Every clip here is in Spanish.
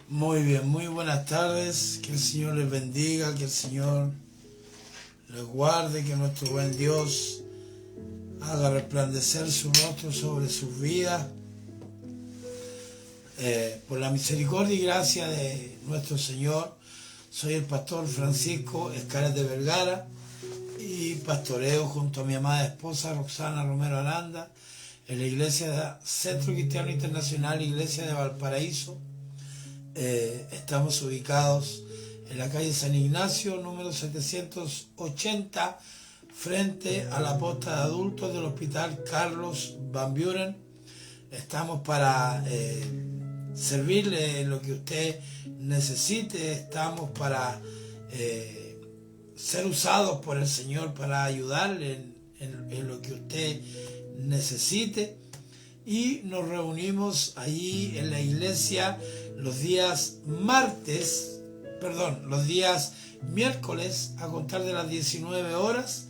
Muy bien, muy buenas tardes, que el Señor les bendiga, que el Señor les guarde, que nuestro buen Dios haga resplandecer su rostro sobre sus vidas, por la misericordia y gracia de nuestro Señor. Soy el pastor Francisco Escaret de Vergara y pastoreo junto a mi amada esposa Roxana Romero Aranda en la iglesia Centro Cristiano Internacional, iglesia de Valparaíso. Estamos ubicados en la calle San Ignacio, número 780, frente a la posta de adultos del Hospital Carlos Van Buren. Estamos para servirle lo que usted necesite, estamos para ser usados por el Señor para ayudarle en lo que usted necesite. Y nos reunimos allí en la iglesia los días miércoles a contar de las 19 horas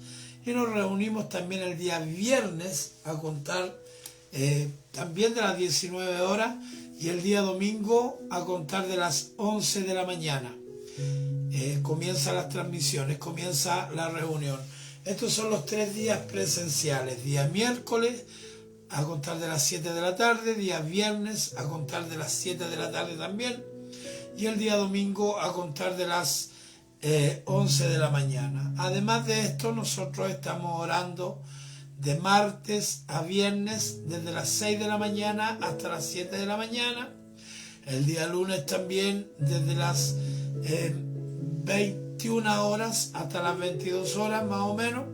y nos reunimos también el día viernes a contar también de las 19 horas y el día domingo a contar de las 11 de la mañana. Comienzan las transmisiones, comienza la reunión. Estos son los 3 días presenciales: día miércoles a contar de las 7 de la tarde, día viernes a contar de las 7 de la tarde también, y el día domingo a contar de las 11 de la mañana. Además de esto, nosotros estamos orando de martes a viernes desde las 6 de la mañana hasta las 7 de la mañana. El día lunes también desde las 21 horas hasta las 22 horas más o menos.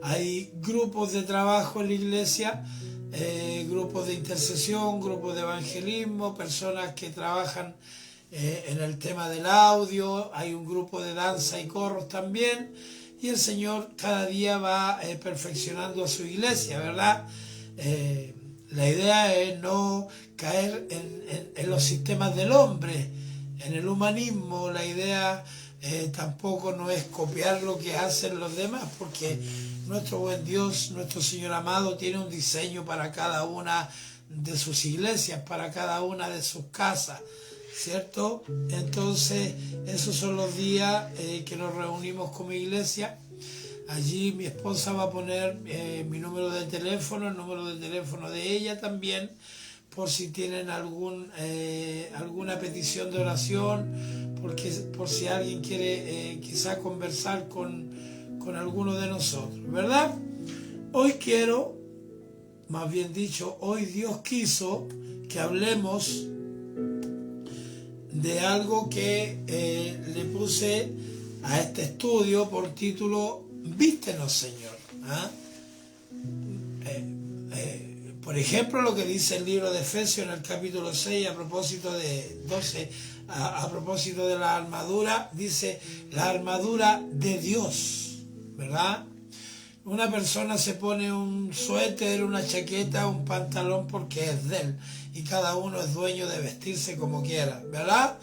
Hay grupos de trabajo en la iglesia, grupos de intercesión, grupos de evangelismo, personas que trabajan en el tema del audio, hay un grupo de danza y coros también, y el Señor cada día va perfeccionando a su iglesia, ¿verdad? La idea es no caer en los sistemas del hombre, en el humanismo. La idea tampoco no es copiar lo que hacen los demás, porque nuestro buen Dios, nuestro Señor amado, tiene un diseño para cada una de sus iglesias, para cada una de sus casas, ¿cierto? Entonces, esos son los días que nos reunimos como iglesia. Allí mi esposa va a poner mi número de teléfono, el número de teléfono de ella también, por si tienen alguna petición de oración, por si alguien quiere quizá conversar con alguno de nosotros, ¿verdad? Hoy hoy Dios quiso que hablemos de algo que le puse a este estudio por título Vístenos, Señor. Por ejemplo, lo que dice el libro de Efesios en el capítulo 6 a propósito de 12, a propósito de la armadura, dice la armadura de Dios, ¿verdad? Una persona se pone un suéter, una chaqueta, un pantalón porque es de él y cada uno es dueño de vestirse como quiera, ¿verdad?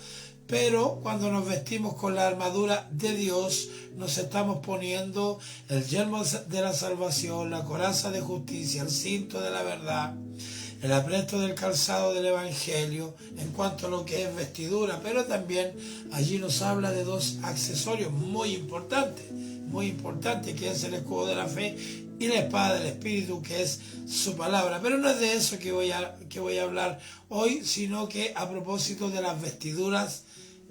Pero cuando nos vestimos con la armadura de Dios, nos estamos poniendo el yelmo de la salvación, la coraza de justicia, el cinto de la verdad, el apresto del calzado del Evangelio en cuanto a lo que es vestidura, pero también allí nos habla de dos accesorios muy importantes, que es el escudo de la fe y la espada del Espíritu, que es su palabra. Pero no es de eso que voy a hablar hoy, sino que a propósito de las vestiduras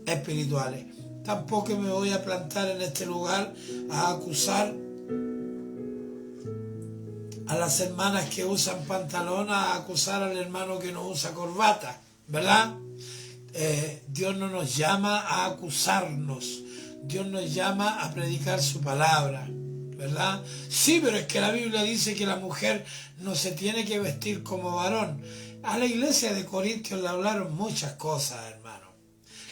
espirituales. Tampoco me voy a plantar en este lugar a acusar a las hermanas que usan pantalón, a acusar al hermano que no usa corbata, ¿verdad? Dios no nos llama a acusarnos, Dios nos llama a predicar su palabra, ¿verdad? Sí, pero es que la Biblia dice que la mujer no se tiene que vestir como varón. A la iglesia de Corintios le hablaron muchas cosas, hermano.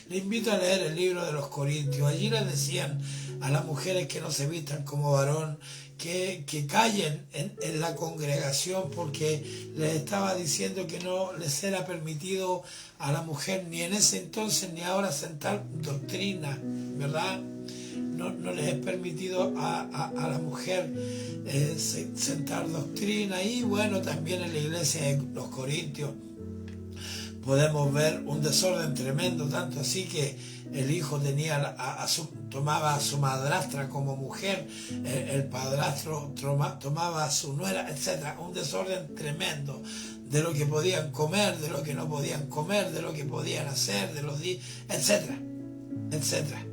Le invito a leer el libro de los Corintios. Allí les decían a las mujeres que no se vistan como varón, que callen en la congregación, porque les estaba diciendo que no les era permitido a la mujer ni en ese entonces ni ahora sentar doctrina, ¿verdad? No les es permitido a la mujer sentar doctrina. Y bueno, también en la iglesia de los Corintios podemos ver un desorden tremendo, tanto así que el hijo tomaba a su madrastra como mujer, el padrastro tomaba a su nuera, etc. Un desorden tremendo de lo que podían comer, de lo que no podían comer, de lo que podían hacer, de los días, etcétera, etcétera.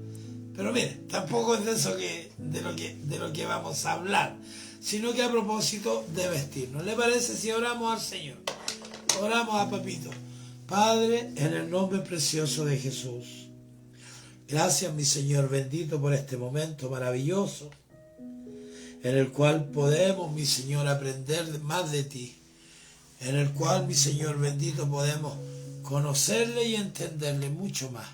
Pero mire, tampoco es de eso de lo que vamos a hablar, sino que a propósito de vestirnos. ¿Le parece si oramos al Señor? Oramos a Papito. Padre, en el nombre precioso de Jesús, gracias, mi Señor bendito, por este momento maravilloso en el cual podemos, mi Señor, aprender más de ti, en el cual, mi Señor bendito, podemos conocerle y entenderle mucho más.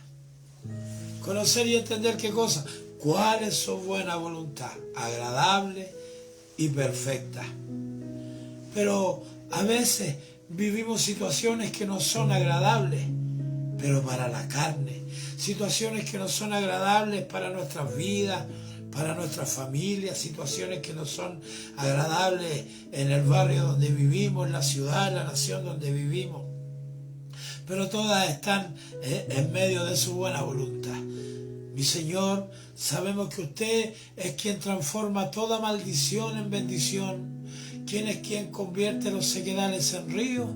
Conocer y entender qué cosa, cuál es su buena voluntad, agradable y perfecta. Pero a veces vivimos situaciones que no son agradables, pero para la carne, situaciones que no son agradables para nuestras vidas, para nuestras familias, situaciones que no son agradables en el barrio donde vivimos, en la ciudad, en la nación donde vivimos, pero todas están en medio de su buena voluntad. Mi Señor, sabemos que usted es quien transforma toda maldición en bendición, quien convierte los sequedales en ríos,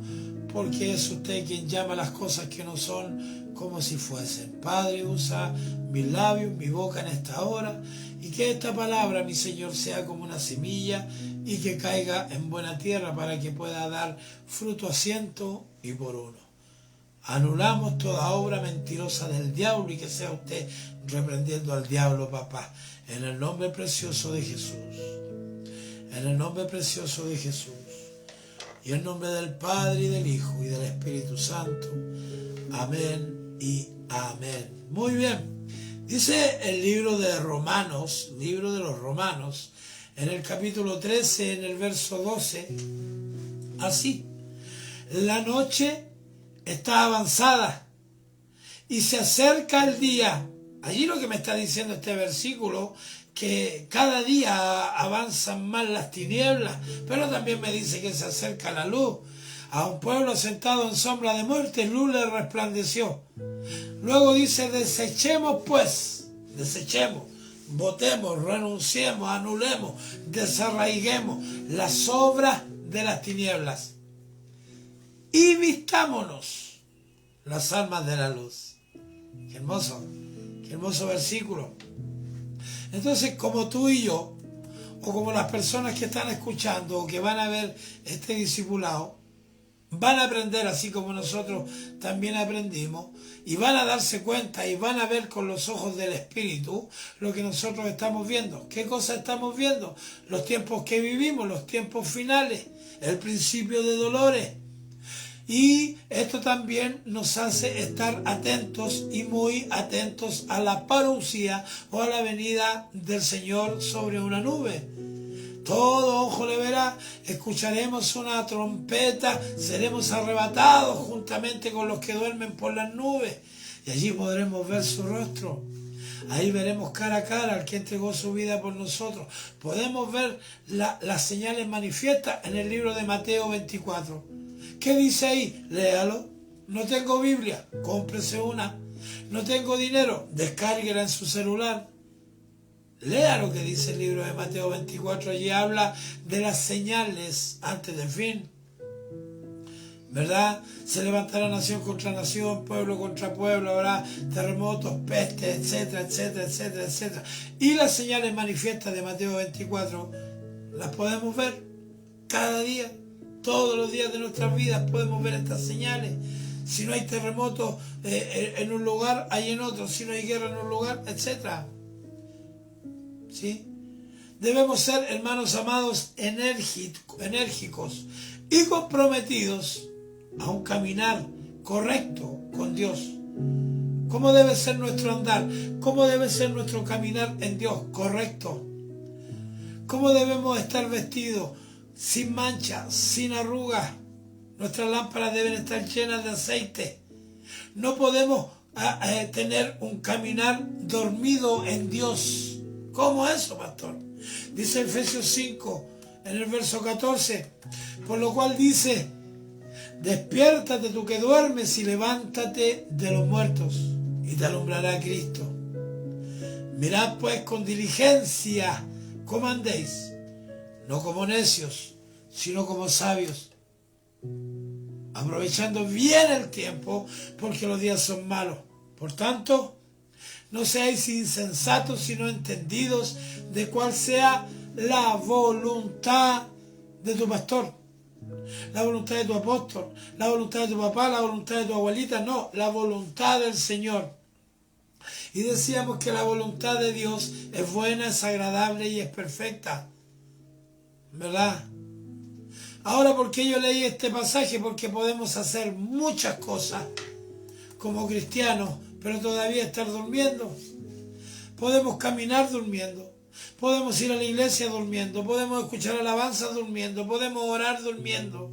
porque es usted quien llama las cosas que no son como si fuesen. Padre, usa mis labios, mi boca en esta hora, y que esta palabra, mi Señor, sea como una semilla y que caiga en buena tierra para que pueda dar fruto a 100 y por 1. Anulamos toda obra mentirosa del diablo y que sea usted reprendiendo al diablo, papá, en el nombre precioso de Jesús. En el nombre precioso de Jesús. Y en nombre del Padre y del Hijo y del Espíritu Santo. Amén y amén. Muy bien. Dice el libro de Romanos, libro de los Romanos, en el capítulo 13, en el verso 12, así: la noche está avanzada y se acerca el día. Allí lo que me está diciendo este versículo, que cada día avanzan más las tinieblas, pero también me dice que se acerca la luz. A un pueblo sentado en sombra de muerte, luz le resplandeció. Luego dice: desechemos pues, votemos, renunciemos, anulemos, desarraiguemos las obras de las tinieblas y vistámonos las armas de la luz. Qué hermoso versículo. Entonces, como tú y yo, o como las personas que están escuchando o que van a ver este discipulado, van a aprender así como nosotros también aprendimos, y van a darse cuenta y van a ver con los ojos del Espíritu lo que nosotros estamos viendo. ¿Qué cosa estamos viendo? Los tiempos que vivimos, los tiempos finales, el principio de dolores. Y esto también nos hace estar atentos y muy atentos a la parucía o a la venida del Señor sobre una nube. todo ojo le verá, escucharemos una trompeta, seremos arrebatados juntamente con los que duermen por las nubes, y allí podremos ver su rostro. Ahí veremos cara a cara al que entregó su vida por nosotros. Podemos ver las señales manifiestas en el libro de Mateo 24. ¿Qué dice ahí? Léalo. No tengo Biblia, cómprese una. No tengo dinero, descárguela en su celular. Lea lo que dice el libro de Mateo 24. Allí habla de las señales antes del fin. ¿Verdad? Se levantará nación contra nación, pueblo contra pueblo, habrá terremotos, pestes, etcétera, etcétera, etcétera, etcétera. Y las señales manifiestas de Mateo 24 las podemos ver cada día, todos los días de nuestras vidas podemos ver estas señales. Si no hay terremotos en un lugar, hay en otro. Si no hay guerra en un lugar, etcétera. ¿Sí? Debemos ser, hermanos amados, enérgicos y comprometidos a un caminar correcto con Dios. ¿Cómo debe ser nuestro andar? ¿Cómo debe ser nuestro caminar en Dios? Correcto. ¿Cómo debemos estar vestidos? Sin manchas, sin arrugas. Nuestras lámparas deben estar llenas de aceite. No podemos tener un caminar dormido en Dios. ¿Cómo eso, pastor? Dice Efesios 5, en el verso 14, por lo cual dice: despiértate tú que duermes y levántate de los muertos, y te alumbrará Cristo. Mirad pues con diligencia cómo andéis, no como necios, sino como sabios, aprovechando bien el tiempo, porque los días son malos. Por tanto, no seáis insensatos, sino entendidos de cuál sea la voluntad de tu pastor, la voluntad de tu apóstol, la voluntad de tu papá, la voluntad de tu abuelita. No, la voluntad del Señor. Y decíamos que la voluntad de Dios es buena, es agradable y es perfecta, ¿verdad? Ahora, ¿por qué yo leí este pasaje? Porque podemos hacer muchas cosas como cristianos, pero todavía estar durmiendo. Podemos caminar durmiendo, podemos ir a la iglesia durmiendo, podemos escuchar alabanzas durmiendo, podemos orar durmiendo,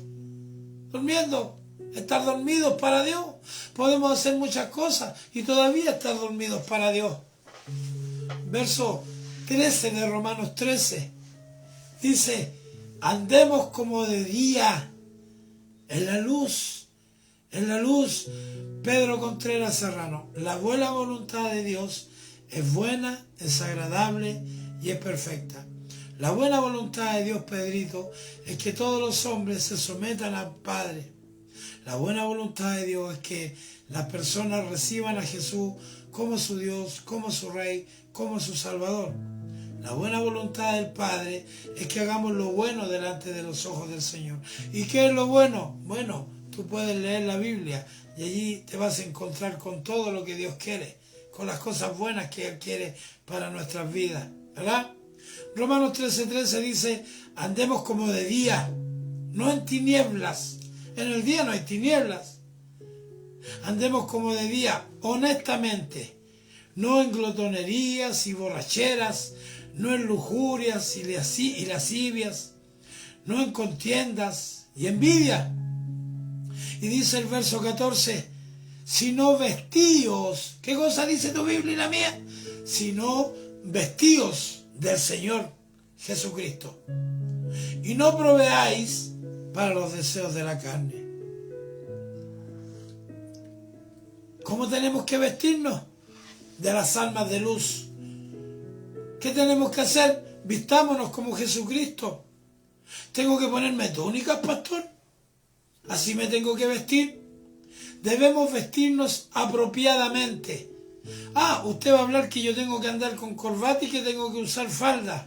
estar dormidos para Dios. Podemos hacer muchas cosas y todavía estar dormidos para Dios. Verso 13 de Romanos 13 dice: andemos como de día, en la luz. Pedro Contreras Serrano: la buena voluntad de Dios es buena, es agradable y es perfecta. La buena voluntad de Dios, Pedrito, es que todos los hombres se sometan al Padre. La buena voluntad de Dios es que las personas reciban a Jesús como su Dios, como su Rey, como su Salvador. La buena voluntad del Padre es que hagamos lo bueno delante de los ojos del Señor. ¿Y qué es lo bueno? Bueno, tú puedes leer la Biblia y allí te vas a encontrar con todo lo que Dios quiere, con las cosas buenas que Él quiere para nuestras vidas, ¿verdad? Romanos 13:13 dice: andemos como de día, no en tinieblas. En el día no hay tinieblas. Andemos como de día, honestamente, no en glotonerías y borracheras, no en lujurias y lascivias, no en contiendas y envidia. Y dice el verso 14: sino vestíos. ¿Qué cosa dice tu Biblia y la mía? Sino vestíos del Señor Jesucristo, y no proveáis para los deseos de la carne. ¿Cómo tenemos que vestirnos? De las almas de luz. ¿Qué tenemos que hacer? Vistámonos como Jesucristo. ¿Tengo que ponerme túnicas, pastor? ¿Así me tengo que vestir? Debemos vestirnos apropiadamente. Usted va a hablar que yo tengo que andar con corbata y que tengo que usar falda.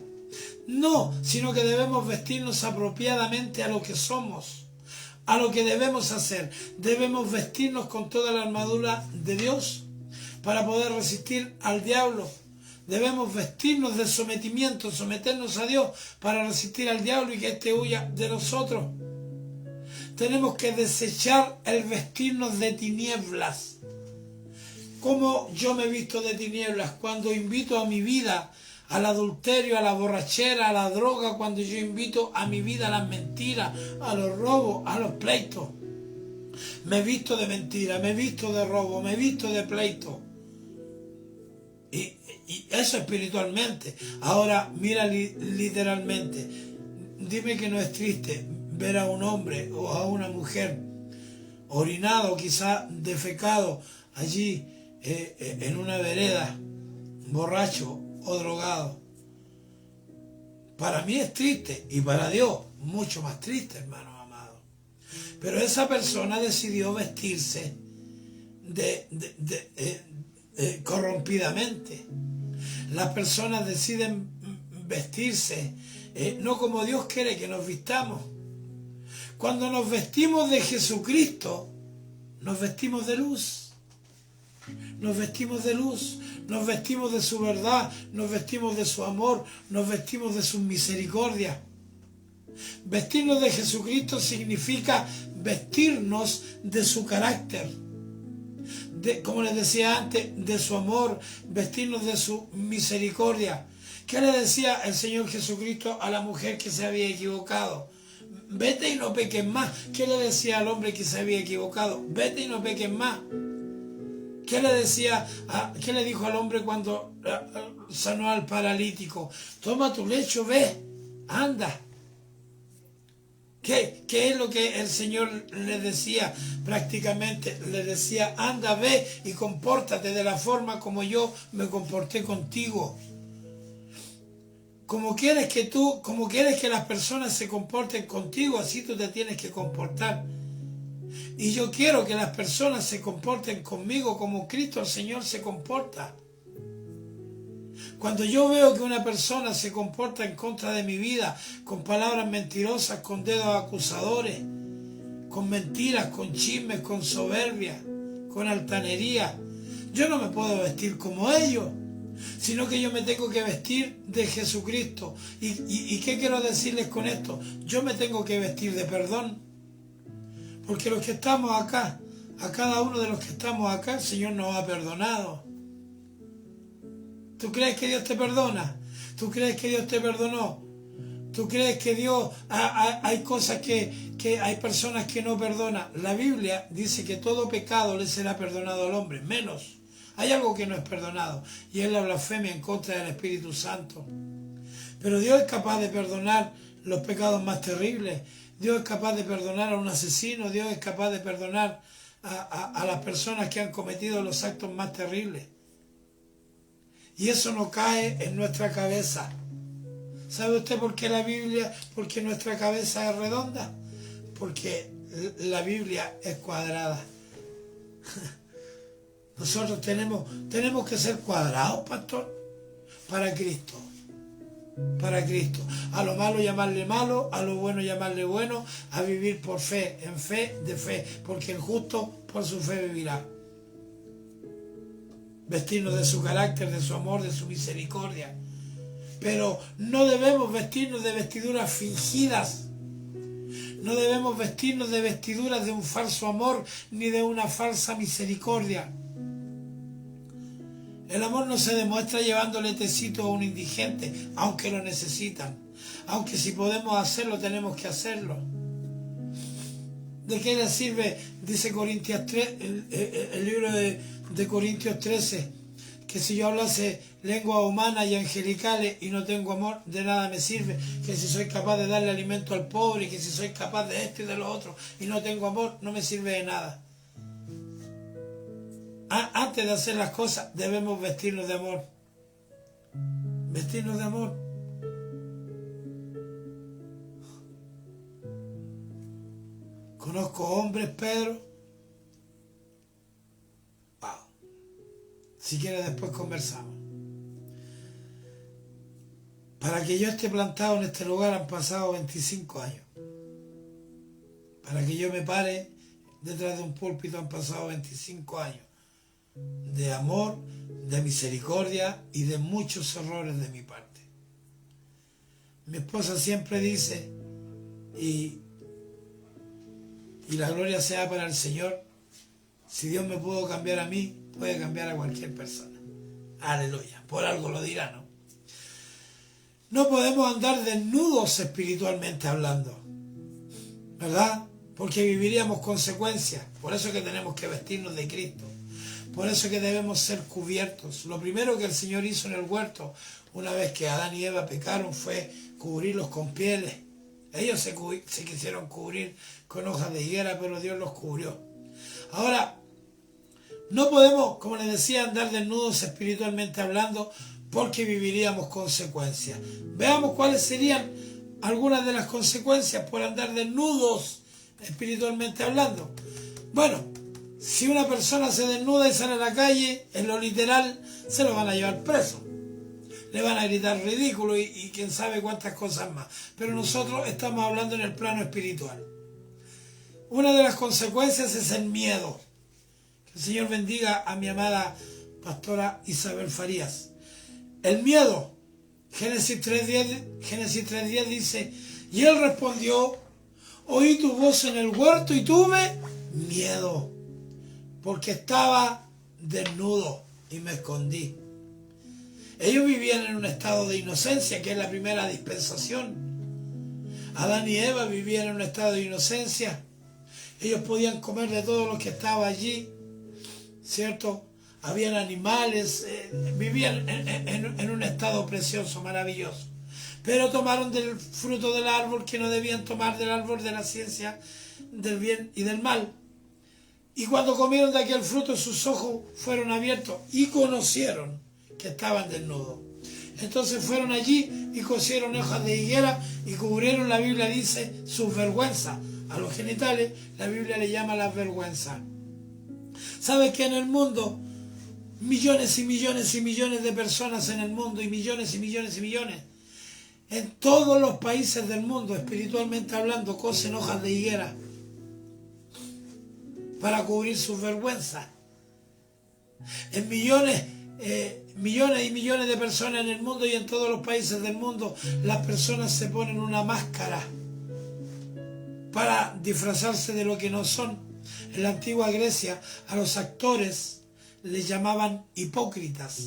No, sino que debemos vestirnos apropiadamente a lo que somos, a lo que debemos hacer. Debemos vestirnos con toda la armadura de Dios para poder resistir al diablo. Debemos vestirnos de sometimiento, someternos a Dios para resistir al diablo y que éste huya de nosotros. Tenemos que desechar el vestirnos de tinieblas. ¿Cómo yo me visto de tinieblas? Cuando invito a mi vida al adulterio, a la borrachera, a la droga, cuando yo invito a mi vida a las mentiras, a los robos, a los pleitos. Me he visto de mentira, me he visto de robo, me he visto de pleito. Y eso espiritualmente. Ahora mira literalmente. Dime que no es triste ver a un hombre o a una mujer orinado, quizá defecado allí en una vereda, borracho o drogado. Para mí es triste y para Dios mucho más triste, hermano amado. Pero esa persona decidió vestirse corrompidamente. Las personas deciden vestirse no como Dios quiere que nos vistamos. Cuando nos vestimos de Jesucristo, nos vestimos de luz. Nos vestimos de luz, nos vestimos de su verdad, nos vestimos de su amor, nos vestimos de su misericordia. Vestirnos de Jesucristo significa vestirnos de su carácter, como les decía antes, de su amor, vestirnos de su misericordia. ¿Qué le decía el Señor Jesucristo a la mujer que se había equivocado? Vete y no peques más. ¿Qué le decía al hombre que se había equivocado? Vete y no peques más. ¿Qué le dijo al hombre cuando sanó al paralítico? Toma tu lecho, ve, anda. ¿Qué es lo que el Señor le decía prácticamente? Le decía, anda, ve y compórtate de la forma como yo me comporté contigo. Como quieres que las personas se comporten contigo, así tú te tienes que comportar. Y yo quiero que las personas se comporten conmigo como Cristo el Señor se comporta. Cuando yo veo que una persona se comporta en contra de mi vida, con palabras mentirosas, con dedos acusadores, con mentiras, con chismes, con soberbia, con altanería, yo no me puedo vestir como ellos, sino que yo me tengo que vestir de Jesucristo. ¿Y qué quiero decirles con esto? Yo me tengo que vestir de perdón. Porque los que estamos acá, a cada uno de los que estamos acá, el Señor nos ha perdonado. ¿Tú crees que Dios te perdona? ¿Tú crees que Dios te perdonó? ¿Tú crees que Dios... hay cosas que hay personas que no perdonan? La Biblia dice que todo pecado le será perdonado al hombre, menos. Hay algo que no es perdonado, y es la blasfemia en contra del Espíritu Santo. Pero Dios es capaz de perdonar los pecados más terribles. Dios es capaz de perdonar a un asesino. Dios es capaz de perdonar a las personas que han cometido los actos más terribles. Y eso no cae en nuestra cabeza. ¿Sabe usted por qué porque nuestra cabeza es redonda? Porque la Biblia es cuadrada. Nosotros tenemos que ser cuadrados, pastor, para Cristo. Para Cristo. A lo malo llamarle malo, a lo bueno llamarle bueno, a vivir por fe, en fe de fe, porque el justo por su fe vivirá. Vestirnos de su carácter, de su amor, de su misericordia. Pero no debemos vestirnos de vestiduras fingidas. No debemos vestirnos de vestiduras de un falso amor ni de una falsa misericordia. El amor no se demuestra llevándole tecito a un indigente, aunque lo necesitan. Aunque si podemos hacerlo, tenemos que hacerlo. ¿De qué le sirve? Dice Corintios 3, el libro de Corintios 13, que si yo hablase lengua humana y angelicales y no tengo amor, de nada me sirve. Que si soy capaz de darle alimento al pobre, que si soy capaz de esto y de lo otro y no tengo amor, no me sirve de nada. Antes de hacer las cosas debemos vestirnos de amor. Vestirnos de amor. Conozco hombres, Pedro. Wow. Si quieres después conversamos. Para que yo esté plantado en este lugar han pasado 25 años. Para que yo me pare detrás de un púlpito han pasado 25 años. De amor, de misericordia y de muchos errores de mi parte. Mi esposa siempre dice, y la gloria sea para el Señor, si Dios me pudo cambiar a mí, puede cambiar a cualquier persona. Aleluya, por algo lo dirá, ¿no? no podemos andar desnudos espiritualmente hablando, ¿verdad? Porque viviríamos consecuencias. Por eso es que tenemos que vestirnos de Cristo. Por eso es que debemos ser cubiertos. Lo primero que el Señor hizo en el huerto, una vez que Adán y Eva pecaron, fue cubrirlos con pieles. Ellos se quisieron cubrir con hojas de higuera, pero Dios los cubrió. Ahora, no podemos, como les decía, andar desnudos espiritualmente hablando, porque viviríamos consecuencias. Veamos cuáles serían algunas de las consecuencias por andar desnudos espiritualmente hablando. Bueno, si una persona se desnuda y sale a la calle, en lo literal, se lo van a llevar preso. Le van a gritar ridículo y quién sabe cuántas cosas más. Pero nosotros estamos hablando en el plano espiritual. Una de las consecuencias es el miedo. Que el Señor bendiga a mi amada pastora Isabel Farías. El miedo. Génesis 3:10 dice, y él respondió, oí tu voz en el huerto y tuve miedo, porque estaba desnudo y me escondí. Ellos vivían en un estado de inocencia, que es la primera dispensación. Adán y Eva vivían en un estado de inocencia. Ellos podían comer de todo lo que estaba allí, ¿cierto? Habían animales, vivían en un estado precioso, maravilloso. Pero tomaron del fruto del árbol que no debían tomar, del árbol de la ciencia del bien y del mal. Y cuando comieron de aquel fruto, sus ojos fueron abiertos y conocieron que estaban desnudos. Entonces fueron allí y cosieron hojas de higuera y cubrieron, la Biblia dice, sus vergüenzas. A los genitales la Biblia le llama las vergüenzas. ¿Sabes que en el mundo, millones y millones y millones de personas en el mundo, y millones y millones y millones, en todos los países del mundo, espiritualmente hablando, cosen hojas de higuera para cubrir sus vergüenzas? En millones y millones de personas en el mundo y en todos los países del mundo, las personas se ponen una máscara para disfrazarse de lo que no son. En la antigua Grecia a los actores les llamaban hipócritas,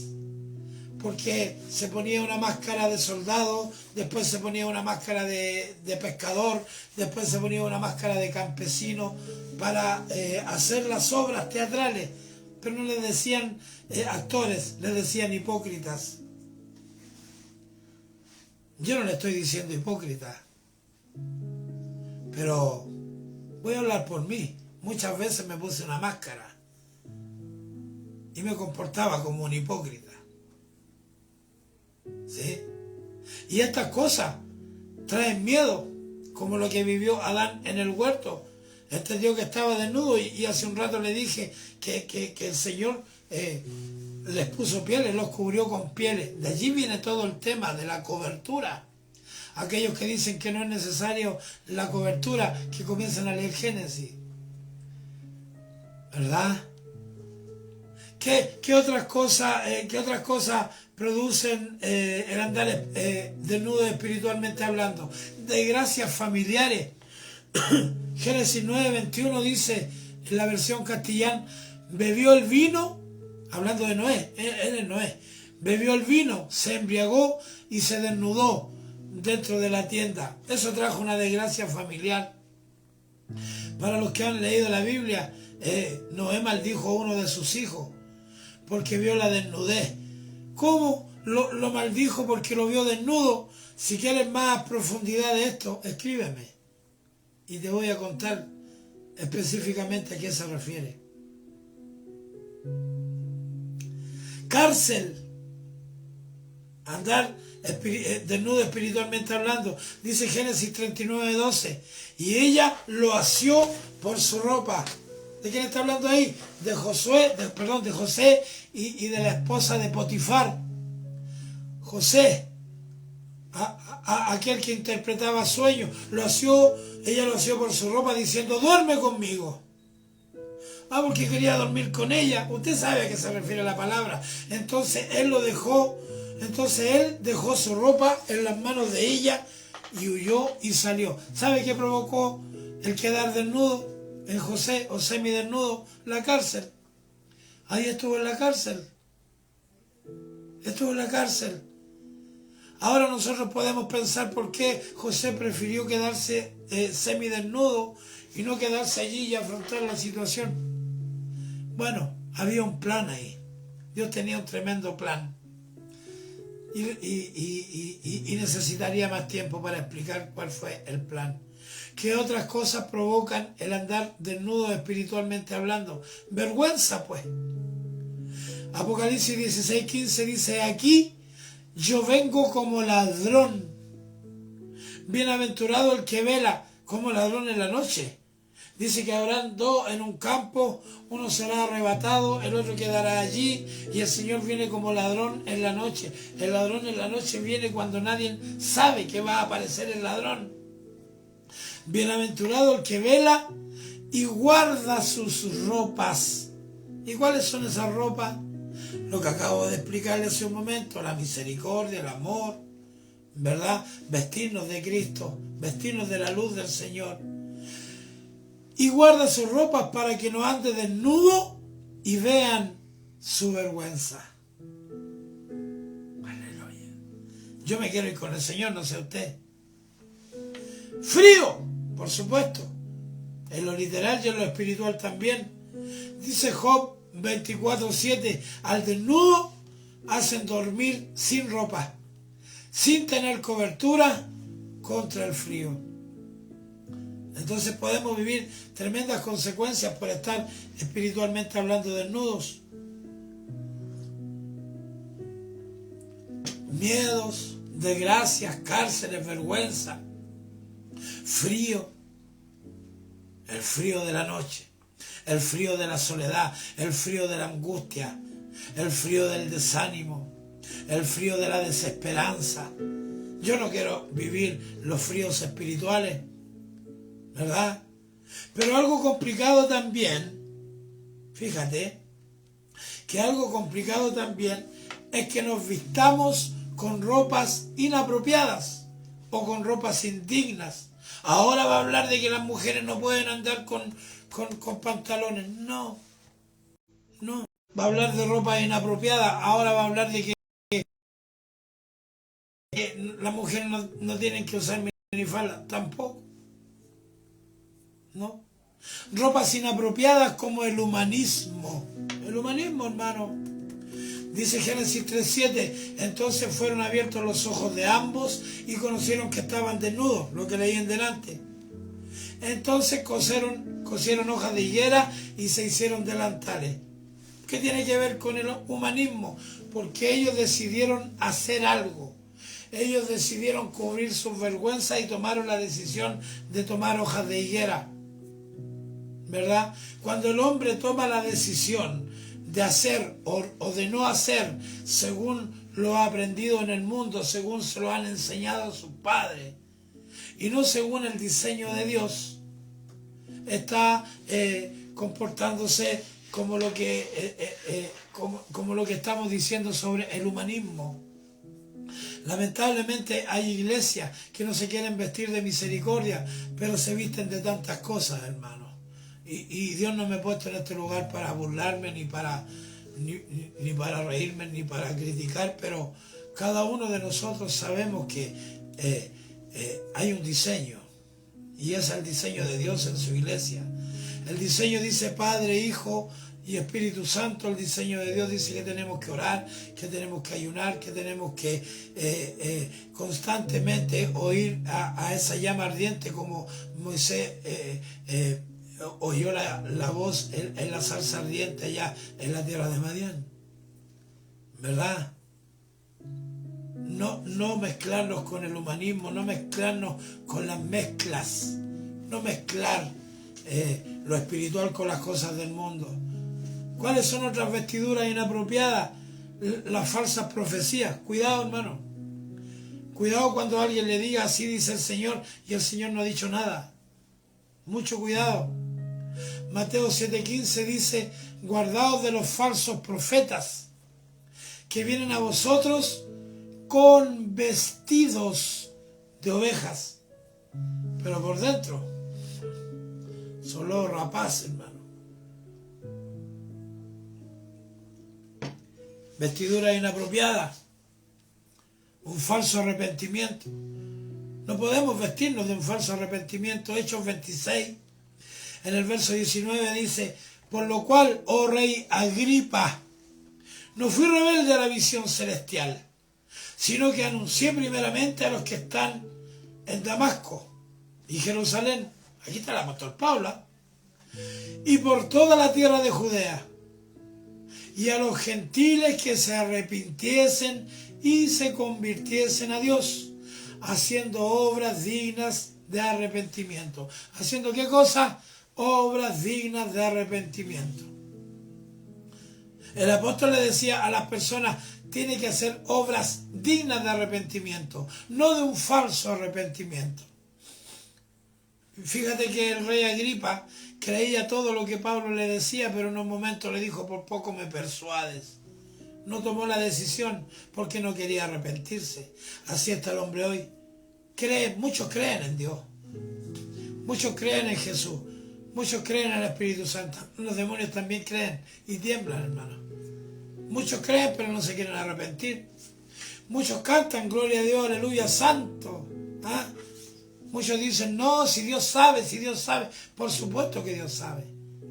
porque se ponía una máscara de soldado, después se ponía una máscara de pescador, después se ponía una máscara de campesino para hacer las obras teatrales, pero no les decían actores, les decían hipócritas. Yo no le estoy diciendo hipócrita, pero voy a hablar por mí. Muchas veces me puse una máscara y me comportaba como un hipócrita. ¿Sí? Y estas cosas traen miedo, como lo que vivió Adán en el huerto. Entendió que estaba desnudo y hace un rato le dije que el Señor les puso pieles, los cubrió con pieles. De allí viene todo el tema de la cobertura. Aquellos que dicen que no es necesario la cobertura, que comiencen a leer Génesis. ¿Verdad? ¿Qué otras cosas producen el andar desnudo espiritualmente hablando? Desgracias familiares. Génesis 9:21 dice, en la versión castellana, bebió el vino, hablando de Noé, él es Noé, bebió el vino, se embriagó y se desnudó dentro de la tienda. Eso trajo una desgracia familiar. Para los que han leído la Biblia, Noé maldijo a uno de sus hijos porque vio la desnudez. ¿Cómo lo maldijo? Porque lo vio desnudo. Si quieres más profundidad de esto, escríbeme y te voy a contar específicamente a qué se refiere. Cárcel. Andar desnudo espiritualmente hablando. Dice Génesis 39:12. Y ella lo asió por su ropa. ¿De quién está hablando ahí? De José y de la esposa de Potifar. José, aquel que interpretaba sueños, ella lo asió por su ropa diciendo, duerme conmigo. Porque quería dormir con ella. Usted sabe a qué se refiere la palabra. Entonces él dejó su ropa en las manos de ella y huyó y salió. ¿Sabe qué provocó el quedar desnudo en José o semidesnudo? La cárcel. Ahí estuvo en la cárcel. Ahora nosotros podemos pensar por qué José prefirió quedarse semidesnudo y no quedarse allí y afrontar la situación. Bueno, había un plan ahí. Dios tenía un tremendo plan. Y necesitaría más tiempo para explicar cuál fue el plan. ¿Qué otras cosas provocan el andar desnudo espiritualmente hablando? Vergüenza, pues. Apocalipsis 16:15 dice: aquí yo vengo como ladrón. Bienaventurado el que vela como ladrón en la noche. Dice que habrán dos en un campo, uno será arrebatado, el otro quedará allí, y el Señor viene como ladrón en la noche. El ladrón en la noche viene cuando nadie sabe que va a aparecer el ladrón. Bienaventurado el que vela y guarda sus ropas. ¿Y cuáles son esas ropas? Lo que acabo de explicarle hace un momento: la misericordia, el amor, ¿verdad? Vestirnos de Cristo, vestirnos de la luz del Señor. Y guarda sus ropas para que no ande desnudo y vean su vergüenza. Aleluya. Yo me quiero ir con el Señor, no sé usted. Frío, por supuesto, en lo literal y en lo espiritual también. Dice Job 24:7: al desnudo hacen dormir sin ropa, sin tener cobertura contra el frío. Entonces podemos vivir tremendas consecuencias por estar espiritualmente hablando desnudos. Miedos, desgracias, cárceles, vergüenza, frío, el frío de la noche, el frío de la soledad, el frío de la angustia, el frío del desánimo, el frío de la desesperanza. Yo no quiero vivir los fríos espirituales, ¿verdad? Pero algo complicado también, fíjate, que algo complicado también es que nos vistamos con ropas inapropiadas o con ropas indignas. Ahora va a hablar de que las mujeres no pueden andar con pantalones. No, no. Va a hablar de ropa inapropiada. Ahora va a hablar de que las mujeres no tienen que usar minifalda. Tampoco. ¿No? Ropas inapropiadas como el humanismo. El humanismo, hermano. Dice Génesis 3:7: entonces fueron abiertos los ojos de ambos y conocieron que estaban desnudos, lo que leí en delante. Entonces cosieron hojas de higuera y se hicieron delantales. ¿Qué tiene que ver con el humanismo? Porque ellos decidieron hacer algo. Ellos decidieron cubrir sus vergüenzas y tomaron la decisión de tomar hojas de higuera, ¿verdad? Cuando el hombre toma la decisión de hacer o de no hacer según lo ha aprendido en el mundo, según se lo han enseñado sus padres, y no según el diseño de Dios, está comportándose como lo que como lo que estamos diciendo sobre el humanismo. Lamentablemente hay iglesias que no se quieren vestir de misericordia, pero se visten de tantas cosas, hermano. Y Dios no me ha puesto en este lugar para burlarme, ni para reírme, ni para criticar, pero cada uno de nosotros sabemos que hay un diseño, y es el diseño de Dios en su iglesia. El diseño dice Padre, Hijo y Espíritu Santo. El diseño de Dios dice que tenemos que orar, que tenemos que ayunar, que tenemos que constantemente oír a esa llama ardiente, como Moisés oyó la voz en la zarza ardiente allá en la tierra de Madián, ¿verdad? No mezclarnos con el humanismo, no mezclarnos con las mezclas, no mezclar lo espiritual con las cosas del mundo. ¿Cuáles son otras vestiduras inapropiadas? Las falsas profecías. Cuidado, hermano. Cuidado cuando alguien le diga así dice el Señor y el Señor no ha dicho nada. Mucho cuidado. Mateo 7:15 dice: guardaos de los falsos profetas que vienen a vosotros con vestidos de ovejas, pero por dentro son los rapaces, hermano. Vestiduras inapropiadas. un falso arrepentimiento. No podemos vestirnos de un falso arrepentimiento. Hechos 26, en el verso 19 dice: por lo cual, oh rey Agripa, no fui rebelde a la visión celestial, sino que anuncié primeramente a los que están en Damasco y Jerusalén. Aquí está el apóstol Pablo. Y por toda la tierra de Judea, y a los gentiles que se arrepintiesen y se convirtiesen a Dios, haciendo obras dignas de arrepentimiento. ¿Haciendo qué cosa? Obras dignas de arrepentimiento. El apóstol le decía a las personas: tiene que hacer obras dignas de arrepentimiento, no de un falso arrepentimiento. Fíjate que el rey Agripa creía todo lo que Pablo le decía, pero en un momento le dijo: por poco me persuades. No tomó la decisión porque no quería arrepentirse. Así está el hombre hoy. Muchos creen en Dios, muchos creen en Jesús, muchos creen en el Espíritu Santo. Los demonios también creen y tiemblan, hermano. Muchos creen pero no se quieren arrepentir. Muchos cantan gloria a Dios, aleluya, santo. ¿Ah? Muchos dicen: no, si Dios sabe, si Dios sabe. Por supuesto que Dios sabe.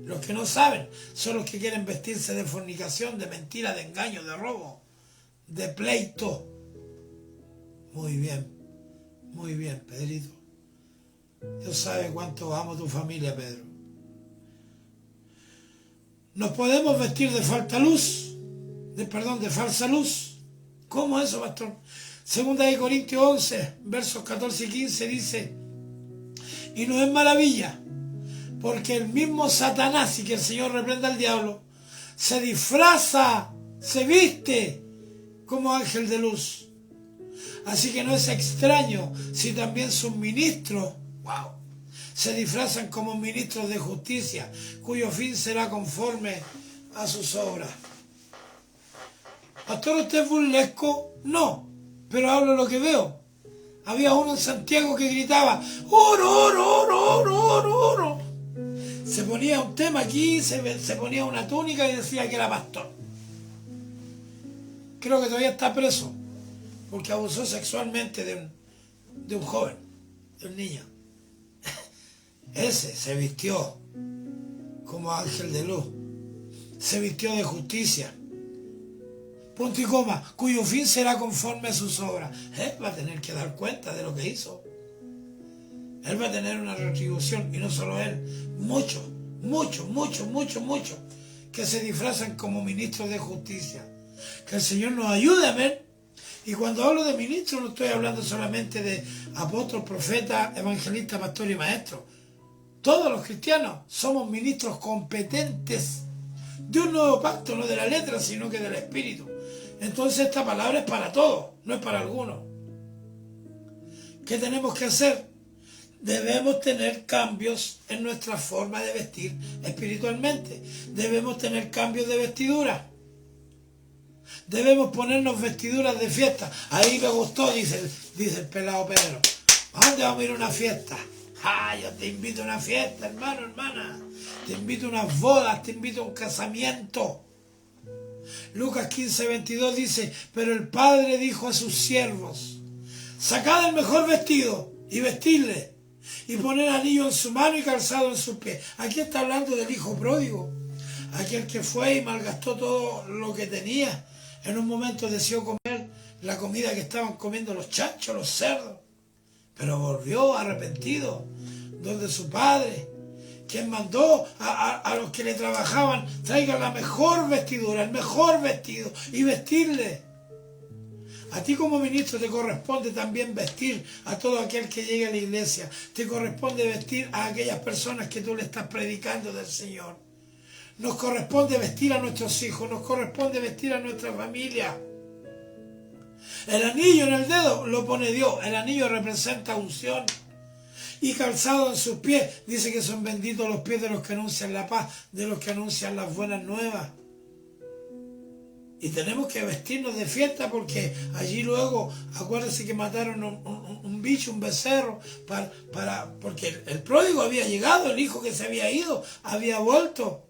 Los que no saben son los que quieren vestirse de fornicación, de mentira, de engaño, de robo, de pleito. Muy bien, Pedrito. Dios sabe cuánto amo tu familia, Pedro. Nos podemos vestir de falsa luz. ¿Cómo eso, pastor? Segunda de Corintios 11, versos 14 y 15 dice: y no es maravilla, porque el mismo Satanás, y que el Señor reprenda al diablo, se disfraza, se viste como ángel de luz. Así que no es extraño si también sus ministros, se disfrazan como ministros de justicia, cuyo fin será conforme a sus obras. ¿Pastor, usted es burlesco? No, pero hablo lo que veo. Había uno en Santiago que gritaba: oro, oro, oro, oro, oro, oro. Se ponía un tema aquí, se ponía una túnica y decía que era pastor. Creo que todavía está preso porque abusó sexualmente de un joven, de un niño. Ese se vistió como ángel de luz, se vistió de justicia, punto y coma, cuyo fin será conforme a sus obras. Él va a tener que dar cuenta de lo que hizo. Él va a tener una retribución, y no solo él, muchos que se disfrazan como ministros de justicia. Que el Señor nos ayude, amén. Y cuando hablo de ministros no estoy hablando solamente de apóstol, profeta, evangelista, pastor y maestro. Todos los cristianos somos ministros competentes de un nuevo pacto, no de la letra, sino que del Espíritu. Entonces esta palabra es para todos, no es para algunos. ¿Qué tenemos que hacer? Debemos tener cambios en nuestra forma de vestir espiritualmente. Debemos tener cambios de vestidura. Debemos ponernos vestiduras de fiesta. Ahí me gustó, dice el pelado Pedro. ¿A dónde vamos a ir a una fiesta? Yo te invito a una fiesta, hermano, hermana. Te invito a unas bodas, te invito a un casamiento. Lucas 15:22 dice: pero el Padre dijo a sus siervos: sacad el mejor vestido y vestidle, y poner anillo en su mano y calzado en sus pies. Aquí está hablando del hijo pródigo, aquel que fue y malgastó todo lo que tenía. En un momento deseó comer la comida que estaban comiendo los chanchos, los cerdos, pero volvió arrepentido donde su padre, quien mandó a los que le trabajaban: traigan la mejor vestidura, el mejor vestido y vestirle. A ti como ministro te corresponde también vestir a todo aquel que llegue a la iglesia. Te corresponde vestir a aquellas personas que tú le estás predicando del Señor. Nos corresponde vestir a nuestros hijos, nos corresponde vestir a nuestra familia. El anillo en el dedo lo pone Dios, el anillo representa unción. Y calzado en sus pies, dice que son benditos los pies de los que anuncian la paz, de los que anuncian las buenas nuevas. Y tenemos que vestirnos de fiesta, porque allí luego, acuérdense que mataron un bicho, un becerro, porque el pródigo había llegado, el hijo que se había ido, había vuelto.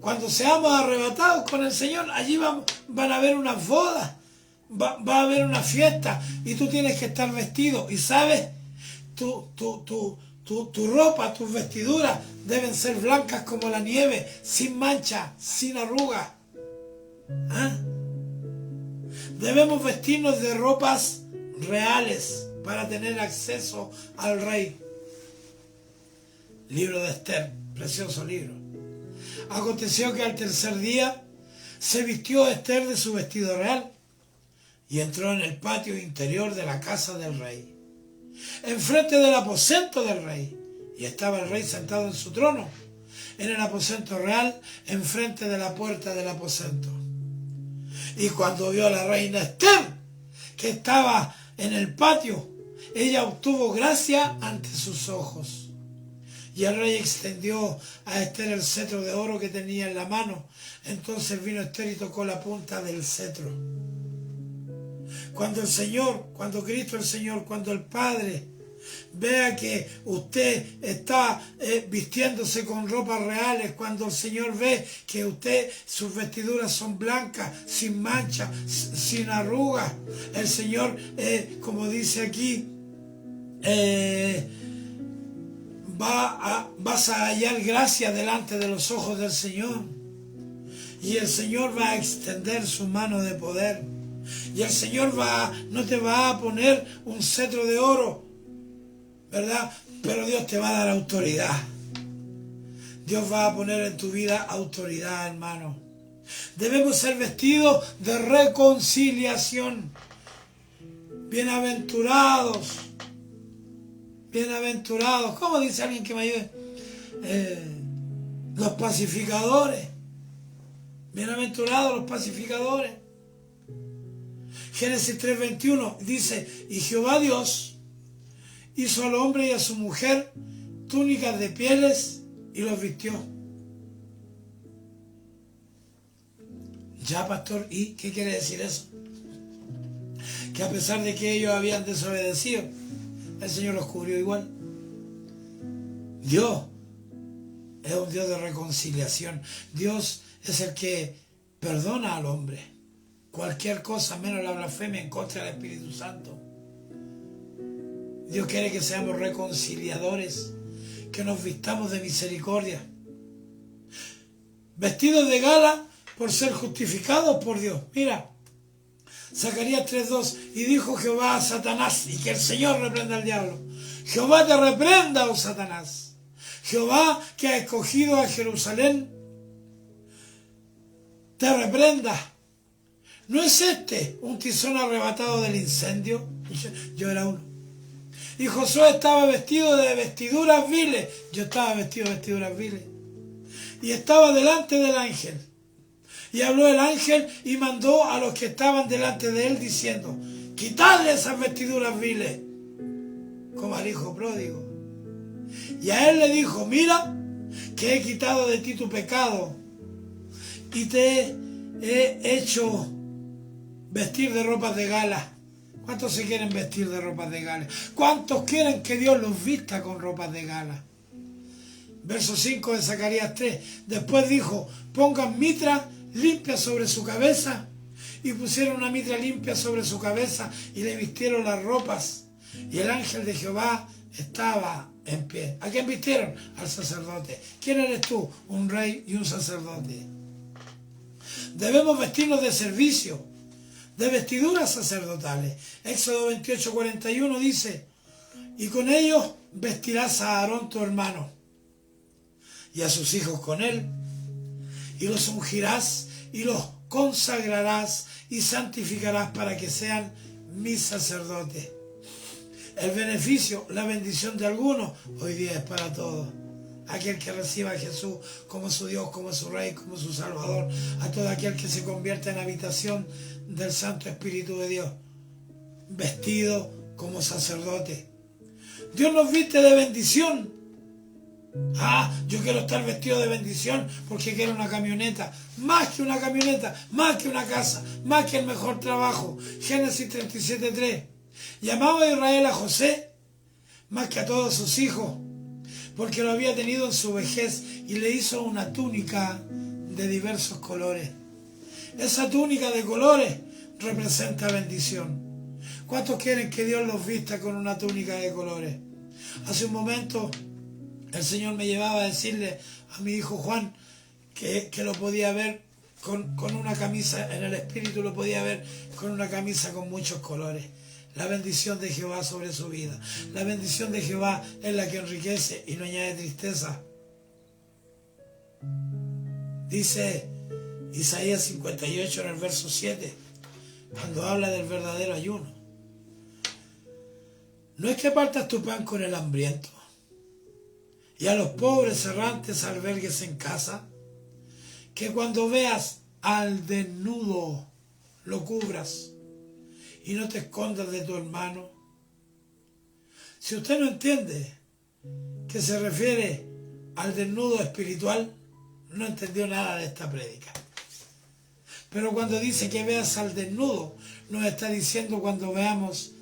Cuando seamos arrebatados con el Señor, allí van a haber unas bodas, va a haber una fiesta y tú tienes que estar vestido. Y sabes, tu ropa, tus vestiduras deben ser blancas como la nieve, sin mancha, sin arrugas. ¿Ah? Debemos vestirnos de ropas reales para tener acceso al rey. Libro de Esther, precioso libro. Aconteció que al tercer día se vistió Esther de su vestido real y entró en el patio interior de la casa del rey, enfrente del aposento del rey, y estaba el rey sentado en su trono, en el aposento real, enfrente de la puerta del aposento. Y cuando vio a la reina Esther, que estaba en el patio, ella obtuvo gracia ante sus ojos. Y el rey extendió a Esther el cetro de oro que tenía en la mano. Entonces vino Esther y tocó la punta del cetro. Cuando el Señor, cuando Cristo el Señor, cuando el Padre vea que usted está vistiéndose con ropas reales, cuando el Señor ve que usted, sus vestiduras son blancas, sin mancha, sin arrugas, el Señor, como dice aquí, vas a hallar gracia delante de los ojos del Señor. Y el Señor va a extender su mano de poder. Y el Señor no te va a poner un cetro de oro, ¿verdad? Pero Dios te va a dar autoridad. Dios va a poner en tu vida autoridad, hermano. Debemos ser vestidos de reconciliación. Bienaventurados. Bienaventurados. ¿Cómo dice alguien que me ayude? Los pacificadores. Bienaventurados los pacificadores. Génesis 3:21 dice: y Jehová Dios hizo al hombre y a su mujer túnicas de pieles y los vistió. Ya, pastor, ¿y qué quiere decir eso? Que a pesar de que ellos habían desobedecido, el Señor los cubrió igual. Dios es un Dios de reconciliación. Dios es el que perdona al hombre cualquier cosa, menos la blasfemia en contra del Espíritu Santo. Dios quiere que seamos reconciliadores, que nos vistamos de misericordia, vestidos de gala por ser justificados por Dios. Mira, Zacarías 3:2, y dijo Jehová a Satanás, y que el Señor reprenda al diablo: Jehová te reprenda, oh Satanás. Jehová, que ha escogido a Jerusalén, te reprenda. ¿No es este un tizón arrebatado del incendio? Yo era uno. Y Josué estaba vestido de vestiduras viles. Yo estaba vestido de vestiduras viles. Y estaba delante del ángel. Y habló el ángel y mandó a los que estaban delante de él diciendo: quitadle esas vestiduras viles, como al hijo pródigo. Y a él le dijo: mira, que he quitado de ti tu pecado y te he hecho vestir de ropas de gala. ¿Cuántos se quieren vestir de ropas de gala? ¿Cuántos quieren que Dios los vista con ropas de gala? Verso 5 de Zacarías 3. Después dijo: pongan mitra limpia sobre su cabeza. Y pusieron una mitra limpia sobre su cabeza y le vistieron las ropas. Y el ángel de Jehová estaba en pie. ¿A quién vistieron? Al sacerdote. ¿Quién eres tú? Un rey y un sacerdote. Debemos vestirnos de servicio, de vestiduras sacerdotales. Éxodo 28:41 dice: y con ellos vestirás a Aarón tu hermano y a sus hijos con él, y los ungirás y los consagrarás y santificarás para que sean mis sacerdotes. El beneficio, la bendición de algunos hoy día es para todos. Aquel que reciba a Jesús como su Dios, como su Rey, como su Salvador, a todo aquel que se convierta en habitación del Santo Espíritu de Dios, vestido como sacerdote. Dios nos viste de bendición. Yo quiero estar vestido de bendición porque quiero una camioneta, más que una camioneta, más que una casa, más que el mejor trabajo. Génesis 37:3. Llamaba a Israel a José más que a todos sus hijos, porque lo había tenido en su vejez, y le hizo una túnica de diversos colores. Esa túnica de colores representa bendición. ¿Cuántos quieren que Dios los vista con una túnica de colores? Hace un momento el Señor me llevaba a decirle a mi hijo Juan que lo podía ver con una camisa, en el espíritu lo podía ver con una camisa con muchos colores. La bendición de Jehová sobre su vida. La bendición de Jehová es la que enriquece y no añade tristeza. Dice Isaías 58 en el verso 7, cuando habla del verdadero ayuno. No es que partas tu pan con el hambriento y a los pobres errantes albergues en casa, que cuando veas al desnudo lo cubras y no te escondas de tu hermano. Si usted no entiende que se refiere al desnudo espiritual, no entendió nada de esta prédica. Pero cuando dice que veas al desnudo, nos está diciendo cuando veamos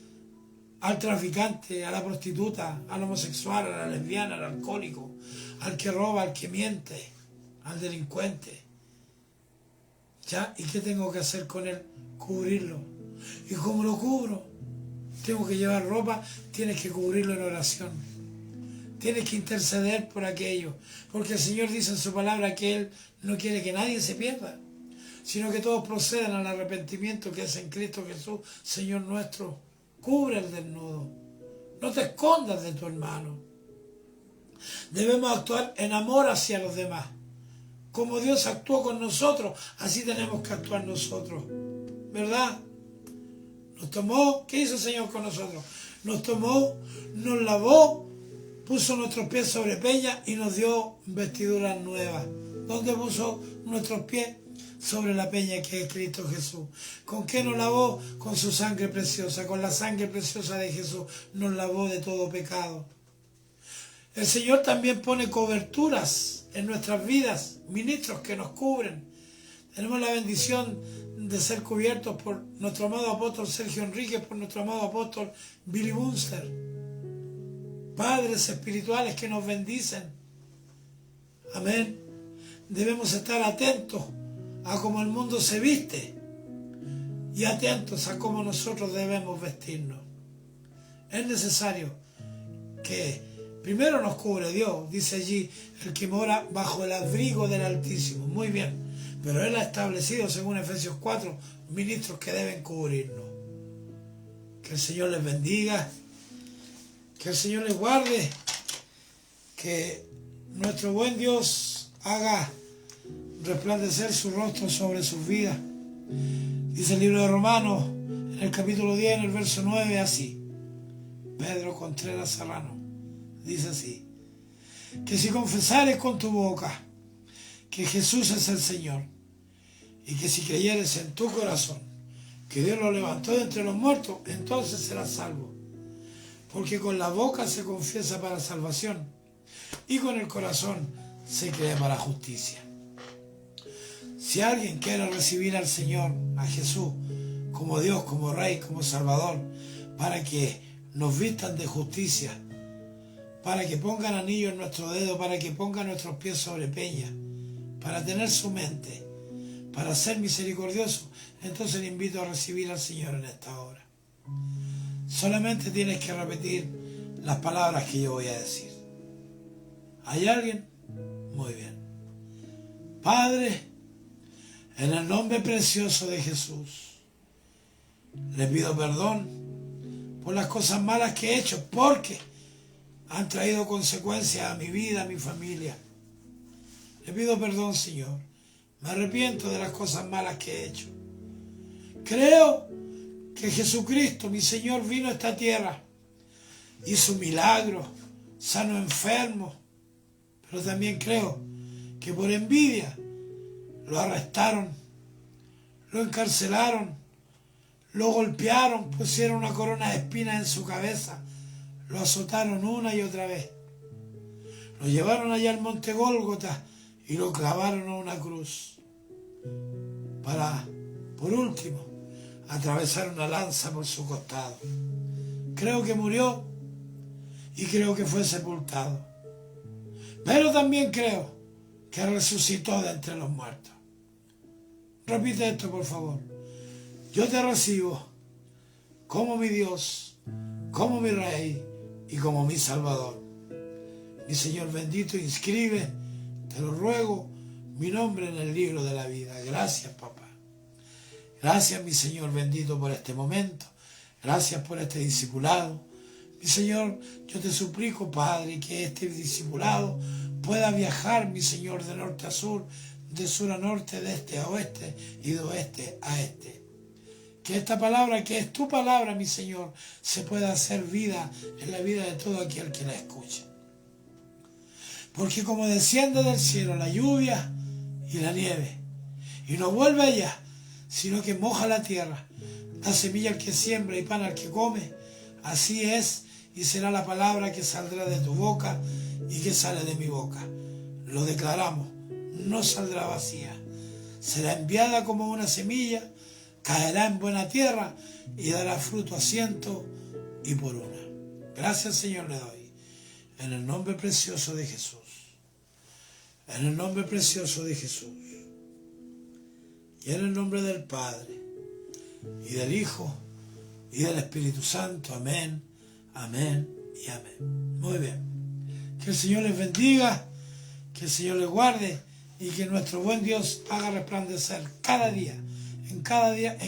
al traficante, a la prostituta, al homosexual, a la lesbiana, al alcohólico, al que roba, al que miente, al delincuente. ¿Ya? ¿Y qué tengo que hacer con él? Cubrirlo. ¿Y cómo lo cubro? Tengo que llevar ropa, tienes que cubrirlo en oración. Tienes que interceder por aquello. Porque el Señor dice en su palabra que Él no quiere que nadie se pierda, sino que todos procedan al arrepentimiento que es en Cristo Jesús, Señor nuestro. Cubre el desnudo. No te escondas de tu hermano. Debemos actuar en amor hacia los demás. Como Dios actuó con nosotros, así tenemos que actuar nosotros. ¿Verdad? Nos tomó, ¿qué hizo el Señor con nosotros? Nos tomó, nos lavó, puso nuestros pies sobre peña y nos dio vestiduras nuevas. ¿Dónde puso nuestros pies? Sobre la peña que es Cristo Jesús. ¿Con qué nos lavó? Con su sangre preciosa. Con la sangre preciosa de Jesús nos lavó de todo pecado. El Señor también pone coberturas en nuestras vidas, ministros que nos cubren. Tenemos la bendición de ser cubiertos por nuestro amado apóstol Sergio Enríquez, por nuestro amado apóstol Billy Bunster. Padres espirituales que nos bendicen. Amén. Debemos estar atentos a cómo el mundo se viste y atentos a cómo nosotros debemos vestirnos. Es necesario que primero nos cubre Dios. Dice allí, el que mora bajo el abrigo del Altísimo. Muy bien, pero Él ha establecido, según Efesios 4, ministros que deben cubrirnos. Que el Señor les bendiga, que el Señor les guarde, que nuestro buen Dios haga resplandecer su rostro sobre sus vidas. Dice el libro de Romanos, en el capítulo 10, en el verso 9, así. Pedro Contreras Serrano dice así: que si confesares con tu boca que Jesús es el Señor, y que si creyeres en tu corazón que Dios lo levantó de entre los muertos, entonces serás salvo. Porque con la boca se confiesa para salvación, y con el corazón se cree para justicia. Si alguien quiere recibir al Señor, a Jesús, como Dios, como Rey, como Salvador, para que nos vistan de justicia, para que pongan anillo en nuestro dedo, para que pongan nuestros pies sobre peña, para tener su mente, para ser misericordioso, entonces le invito a recibir al Señor en esta hora. Solamente tienes que repetir las palabras que yo voy a decir. ¿Hay alguien? Muy bien. Padre, en el nombre precioso de Jesús, le pido perdón por las cosas malas que he hecho, porque han traído consecuencias a mi vida, a mi familia. Le pido perdón, Señor. Me arrepiento de las cosas malas que he hecho. Creo que Jesucristo, mi Señor, vino a esta tierra, hizo milagros, sanó enfermos, pero también creo que por envidia lo arrestaron, lo encarcelaron, lo golpearon, pusieron una corona de espinas en su cabeza, lo azotaron una y otra vez. Lo llevaron allá al monte Gólgota y lo clavaron a una cruz. Para, por último, atravesar una lanza por su costado. Creo que murió y creo que fue sepultado. Pero también creo que resucitó de entre los muertos. Repite esto, por favor. Yo te recibo como mi Dios, como mi Rey y como mi Salvador. Mi Señor bendito, inscribe, te lo ruego, mi nombre en el libro de la vida. Gracias, papá. Gracias, mi Señor bendito, por este momento. Gracias por este discipulado. Mi Señor, yo te suplico, Padre, que este discipulado pueda viajar, mi Señor, de norte a sur, de sur a norte, de este a oeste y de oeste a este. Que esta palabra, que es tu palabra, mi Señor, se pueda hacer vida en la vida de todo aquel que la escuche. Porque como desciende del cielo la lluvia y la nieve, y no vuelve allá, sino que moja la tierra, da semilla al que siembra y pan al que come, así es y será la palabra que saldrá de tu boca y que sale de mi boca. Lo declaramos, no saldrá vacía, será enviada como una semilla, caerá en buena tierra y dará fruto a 100 y por una. Gracias, Señor, le doy, en el nombre precioso de Jesús. En el nombre precioso de Jesús. Y en el nombre del Padre, y del Hijo, y del Espíritu Santo. Amén, amén y amén. Muy bien. Que el Señor les bendiga, que el Señor les guarde, y que nuestro buen Dios haga resplandecer cada día, en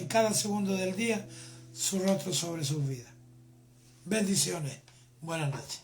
cada segundo del día, su rostro sobre sus vidas. Bendiciones. Buenas noches.